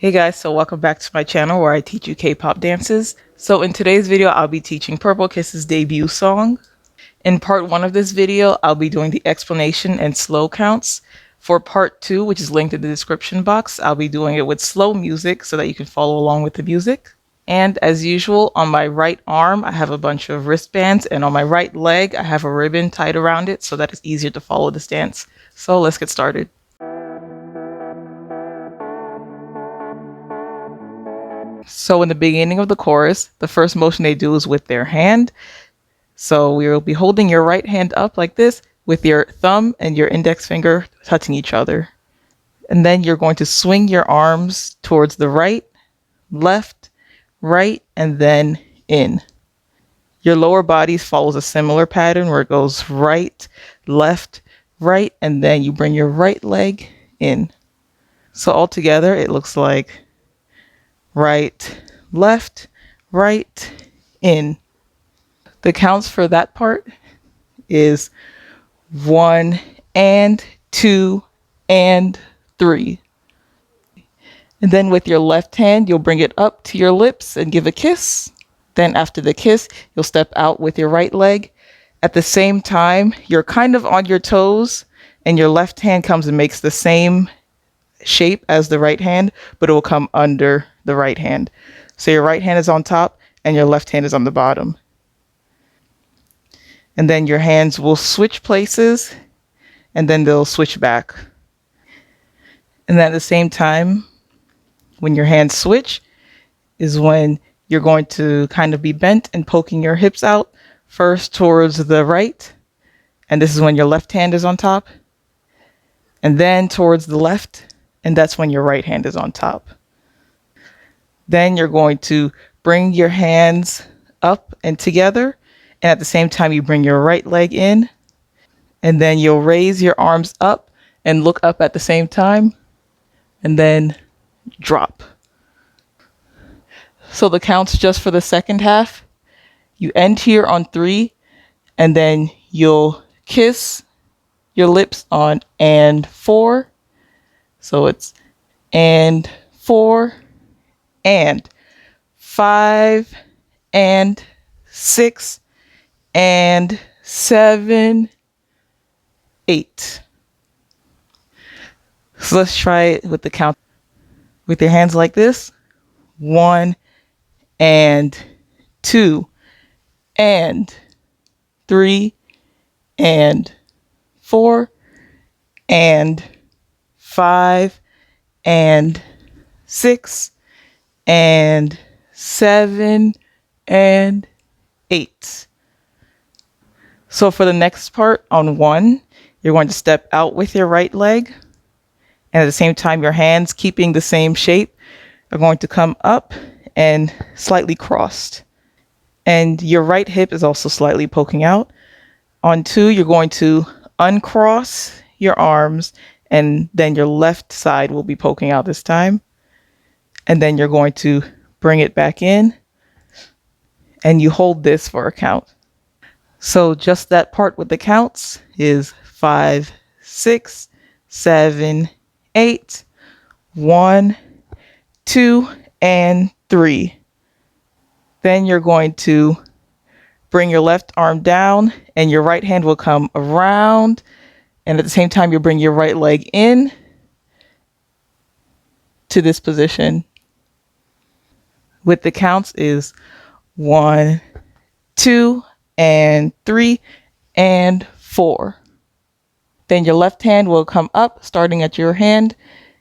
Hey guys, so welcome back to my channel where I teach you K-pop dances. So in today's video, I'll be teaching Purplekiss' debut song. In part 1 of this video, I'll be doing the explanation and slow counts. For part 2, which is linked in the description box, I'll be doing it with slow music so that you can follow along with the music. And as usual, on my right arm, I have a bunch of wristbands, and on my right leg, I have a ribbon tied around it so that it's easier to follow this dance. So let's get started. So in the beginning of the chorus, the first motion they do is with their hand. So we will be holding your right hand up like this with your thumb and your index finger touching each other. And then you're going to swing your arms towards the right, left, right, and then in. Your lower body follows a similar pattern where it goes right, left, right, and then you bring your right leg in. So altogether, it looks like right, left, right, in. The counts for that part is 1 and 2 and 3. And then with your left hand, you'll bring it up to your lips and give a kiss. Then after the kiss, you'll step out with your right leg. At the same time, you're kind of on your toes and your left hand comes and makes the same shape as the right hand, but it will come under the right hand. So your right hand is on top and your left hand is on the bottom. And then your hands will switch places and then they'll switch back. And then at the same time, when your hands switch is when you're going to kind of be bent and poking your hips out first towards the right. And this is when your left hand is on top. And then towards the left. And that's when your right hand is on top. Then you're going to bring your hands up and together. And at the same time, you bring your right leg in. And then you'll raise your arms up and look up at the same time. And then drop. So the counts just for the second half. You end here on 3. And then you'll kiss your lips on and 4. So it's and 4 and 5 and 6 and 7, 8. So let's try it with the count with your hands like this. 1 and 2 and 3 and 4 and 5 and 6 and 7 and 8. So for the next part on 1, you're going to step out with your right leg. And at the same time, your hands, keeping the same shape, are going to come up and slightly crossed. And your right hip is also slightly poking out. On 2, you're going to uncross your arms, and then your left side will be poking out this time. And then you're going to bring it back in, and you hold this for a count. So just that part with the counts is 5, 6, 7, 8, 1, 2, and 3. Then you're going to bring your left arm down and your right hand will come around. And at the same time, you bring your right leg in to this position. With the counts is 1, 2, and 3, and 4. Then your left hand will come up, starting at your hand.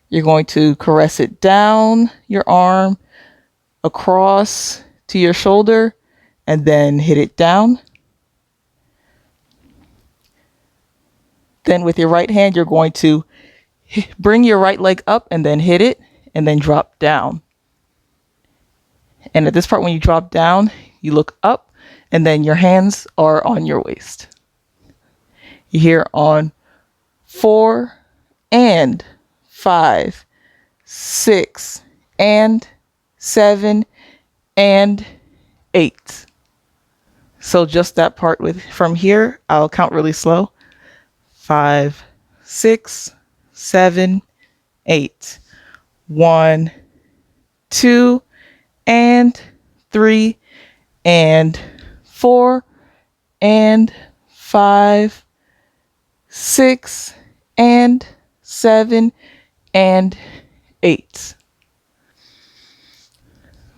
You're going to caress it down your arm, across to your shoulder, and then hit it down. Then with your right hand, you're going to bring your right leg up and then hit it, and then drop down. And at this part, when you drop down, you look up, and then your hands are on your waist. You hear on 4 and 5, 6 and 7 and 8. So just that part from here, I'll count really slow. 5, 6, 7, 8. 1, 2 and 3 and 4 and 5, 6 and 7 and 8.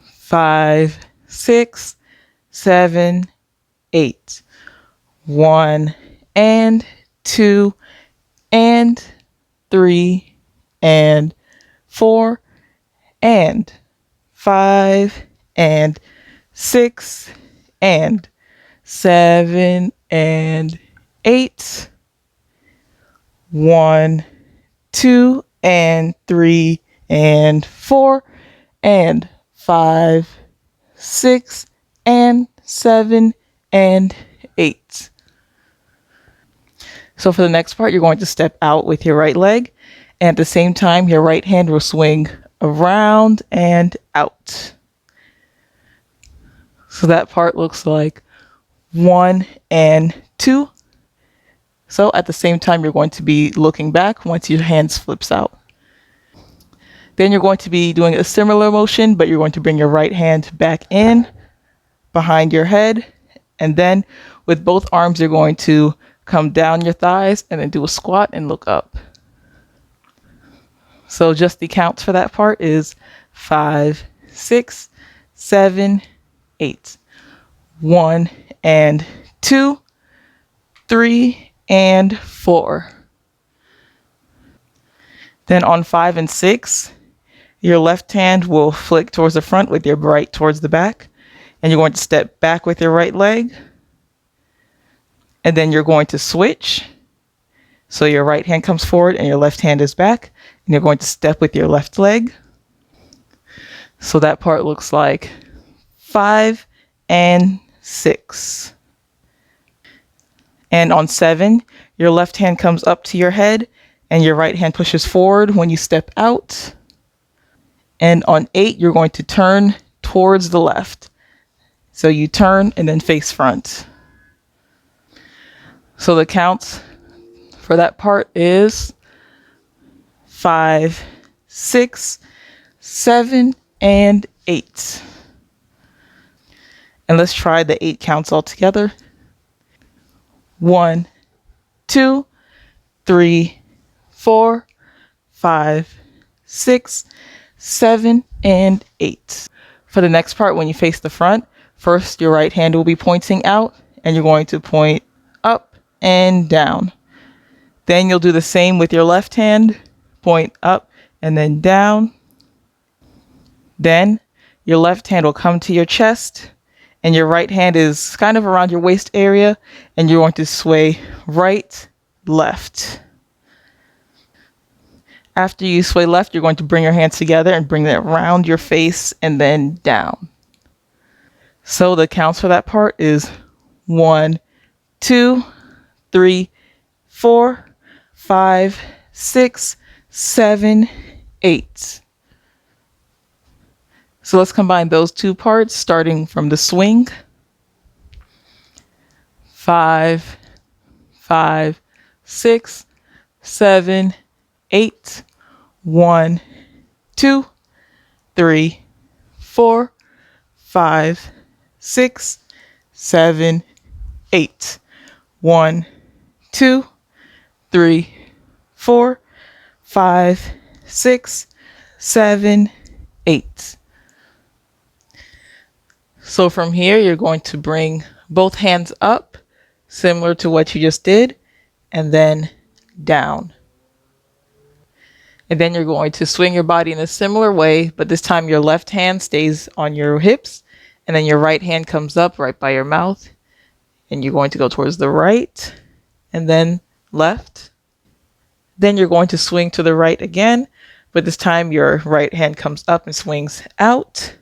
5, 6, 7, 8. 1 and 2 and 3 and 4 and 5 and 6 and 7 and 8. 1, 2 and 3 and 4 and 5, 6 and 7 and 8. So for the next part, you're going to step out with your right leg, and at the same time, your right hand will swing around and out. So that part looks like 1 and 2. So at the same time, you're going to be looking back once your hands flips out. Then you're going to be doing a similar motion, but you're going to bring your right hand back in behind your head. And then with both arms, you're going to come down your thighs and then do a squat and look up. So just the counts for that part is 5, 6, 7, 8. 1 and 2, 3 and 4. Then on 5 and 6, your left hand will flick towards the front with your right towards the back. And you're going to step back with your right leg. And then you're going to switch. So your right hand comes forward and your left hand is back. And you're going to step with your left leg. So that part looks like 5 and 6. And on 7, your left hand comes up to your head and your right hand pushes forward when you step out. And on 8, you're going to turn towards the left. So you turn and then face front. So the counts for that part is 5, 6, 7, and 8. And let's try the 8 counts all together. 1, 2, 3, 4, 5, 6, 7, and 8. For the next part, when you face the front, first your right hand will be pointing out and you're going to point up and down. Then you'll do the same with your left hand, point up and then down. Then your left hand will come to your chest and your right hand is kind of around your waist area and you're going to sway right, left. After you sway left, you're going to bring your hands together and bring them around your face and then down. So the counts for that part is 1, 2, 3, 4, 5, 6, 7, 8. So let's combine those two parts, starting from the swing. 5, 5, 6, 7, 8. 1, 2, 3, 4, 5, 6, 7, 8. 1, 2, 3, 4, 5, 6, 7, 8. So from here, you're going to bring both hands up, similar to what you just did, and then down. And then you're going to swing your body in a similar way, but this time your left hand stays on your hips, and then your right hand comes up right by your mouth, and you're going to go towards the right, and then left. Then you're going to swing to the right again, but this time your right hand comes up and swings out,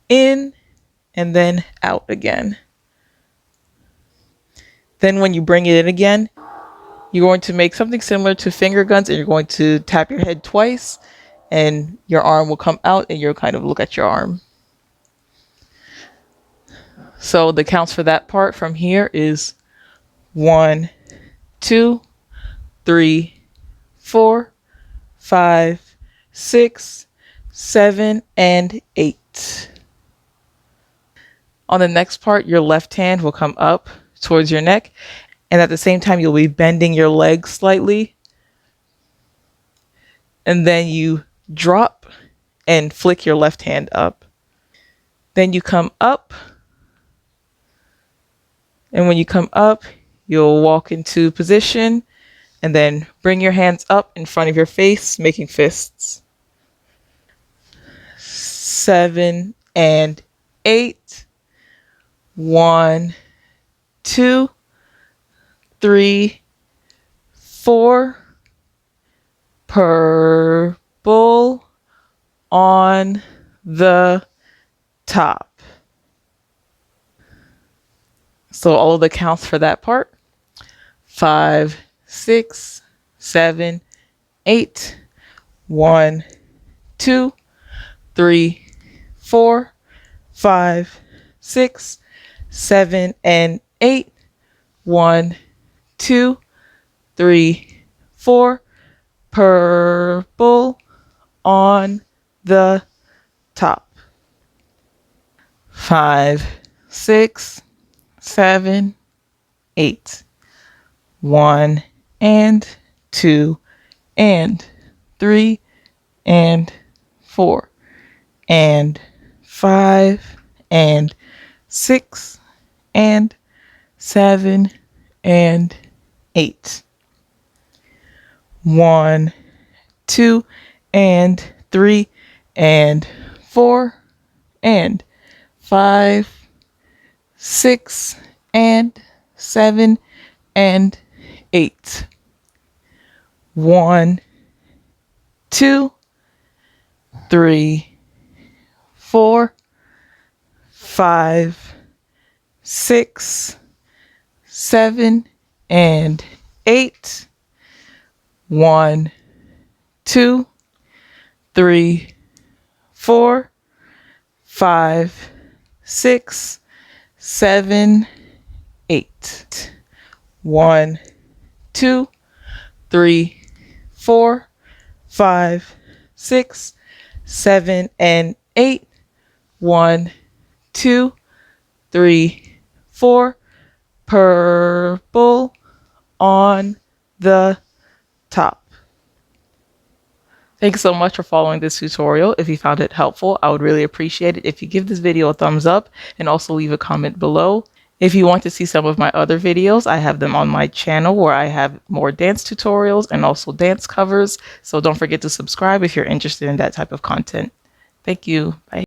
in, and then out again. Then when you bring it in again, you're going to make something similar to finger guns and you're going to tap your head twice and your arm will come out and you'll kind of look at your arm. So the counts for that part from here is 1, 2, 3, 4, 5, 6, 7, and 8. On the next part, your left hand will come up towards your neck, and at the same time, you'll be bending your legs slightly. And then you drop and flick your left hand up. Then you come up. And when you come up, you'll walk into position and then bring your hands up in front of your face, making fists. 7 and 8. 1, 2, 3, 4. Purple on the top. So all of the counts for that part: 5, 6, 7, 8. 1, 2, 3, 4, 5, 6, 7, and 8. 1, 2, 3, 4. Purple on the top. 5, 6, 7, 8. 1 and 2 and 3 and 4 and 5 and 6 and 7 and 8. 1, 2 and 3 and 4 and 5, 6 and 7 and 8. 1, 2, 3, 4, 5, 6, 7 and 8. 1, 2, 3, 4, 5, 6, 7, 8. 1, 2, 3, 4, 5, 6, 7, and 8. 1, 2, 3, 4. Purple on the top. Thanks so much for following this tutorial. If you found it helpful, I would really appreciate it if you give this video a thumbs up and also leave a comment below. If you want to see some of my other videos, I have them on my channel where I have more dance tutorials and also dance covers. So don't forget to subscribe if you're interested in that type of content. Thank you. Bye.